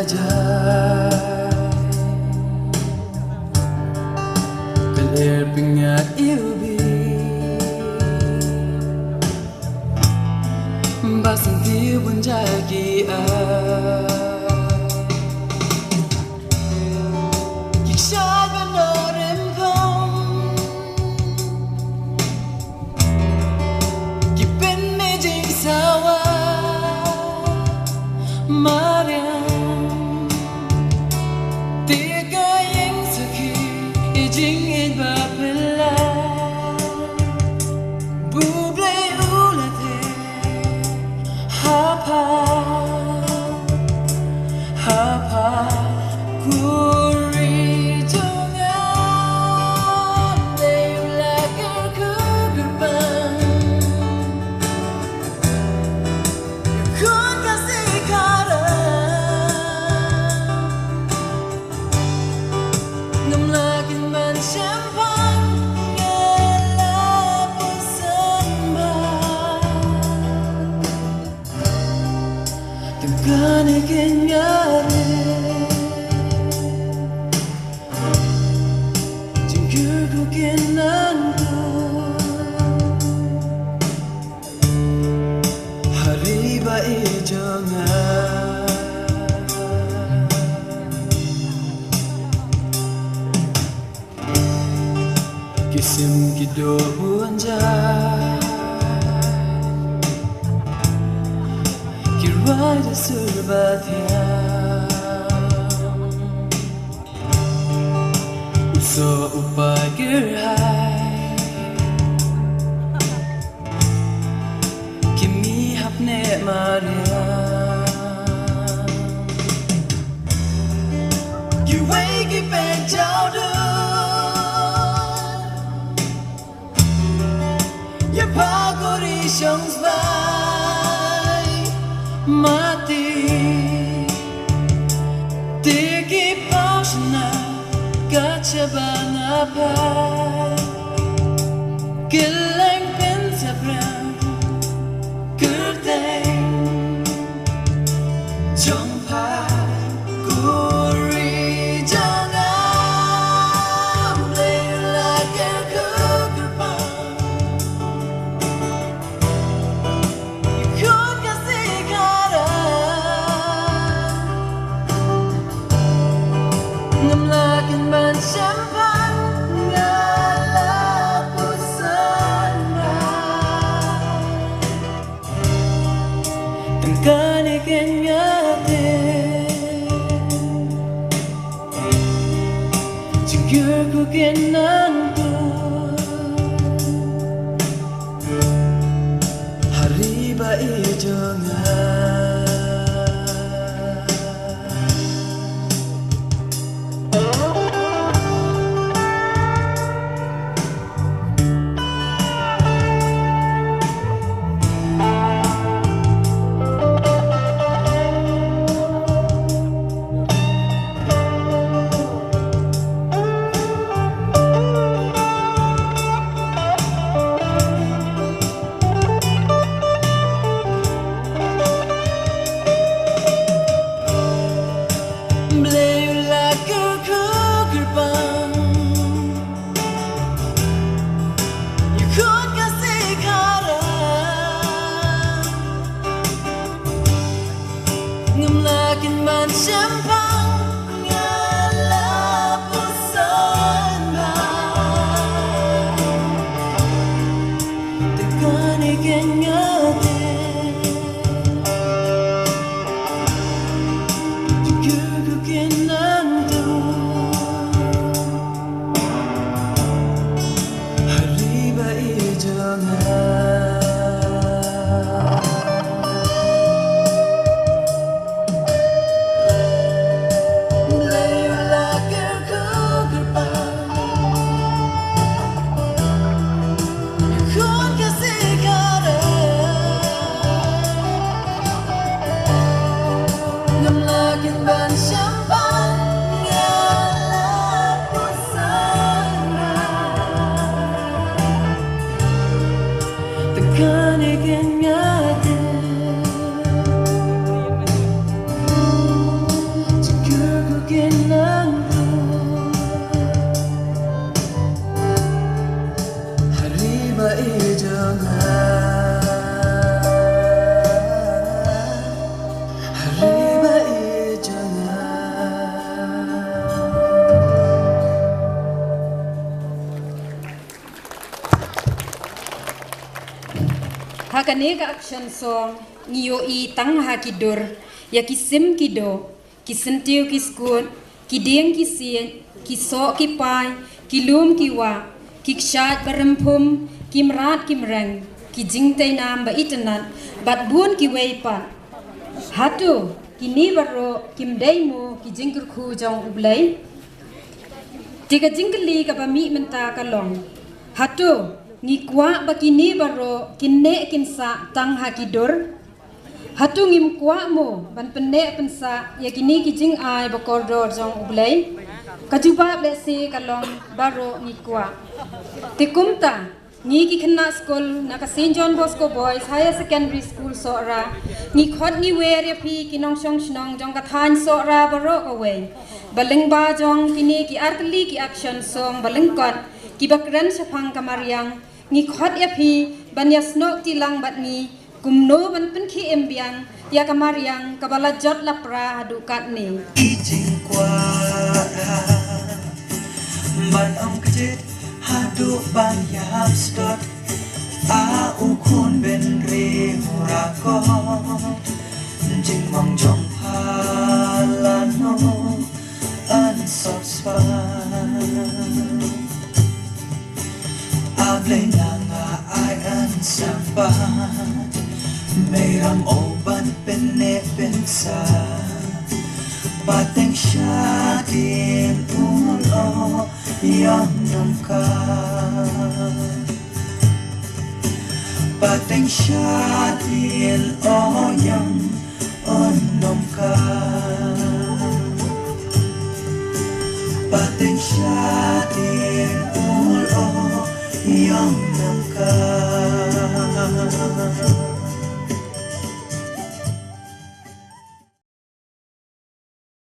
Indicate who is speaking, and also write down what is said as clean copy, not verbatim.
Speaker 1: jai Belir pingat iubi Basang tiubun jagi Gikshagan norim pong Gipin mejing sawa Mariam Tiga yang sakit Ijingin bapela Buble ulate Hapa Hapa Kuri tungan Deulagar kegerbang Kun kasih Ngemlakin ban champagne Ngela bersembah Temkan ikin nyari Jengkir kukin nantu Hari baik jangan Kisim kido bunjai Kirwai da surbathyam Uso upai girhai Kimi hapne mariam Kiwai ki pen chao du Ya pagori shongs vai mati Tiki paushna gacha bana pa Gilang pensabram Gerdeng Jongpa Guri jangan Leulagar kegerbang Kun kasih Ngemlakin ban champagne Ngala bersembah Temkan ikin ngatin Jengkir kukin nantu Hari baik jangan kuginangku Hariba ijangan Hariba ijangan
Speaker 2: Hakane ka action song ngiyo I tang hakidur ya kisim kido kisentiu kiskun kideng kisien kisok kipai kilum kiwa kikshat barempum kimrat kimreng kijingtai nam ba itanan bat bun kiweipa hatu kini baro kimdaimu kijingkur khu jong ublai tiga jingkeli ka bami menta kalong hatu ngikwa bakini baro kinne kinsa tang hakidur hatu ngim kwa mo ban penne pensa yakini kijing ai bakordor jong ublai kajuba blese kalong baro ngikwa tikumta ngi ki khna school naka St John Bosco Boys Higher Secondary School sora ngi khot ngi were phi kinong song snong jong kathan sora baro away baling ba jong kini ki artli ki action song baling kot ki bakran saphang kamaryang ngi khot ya phi banyasno tilang bat ngi kumno ban pen ki embiang ya kamaryang kabala jot lapra hadukat ni
Speaker 1: kijing kwa ban om kjit hadu ban yap stot a ukun ben re murako jing mong jong halano an sospa Ablay nga ay an samba Mayram oban penne pensa Bateng syakin ulo yang namka Bateng syakin o yang namka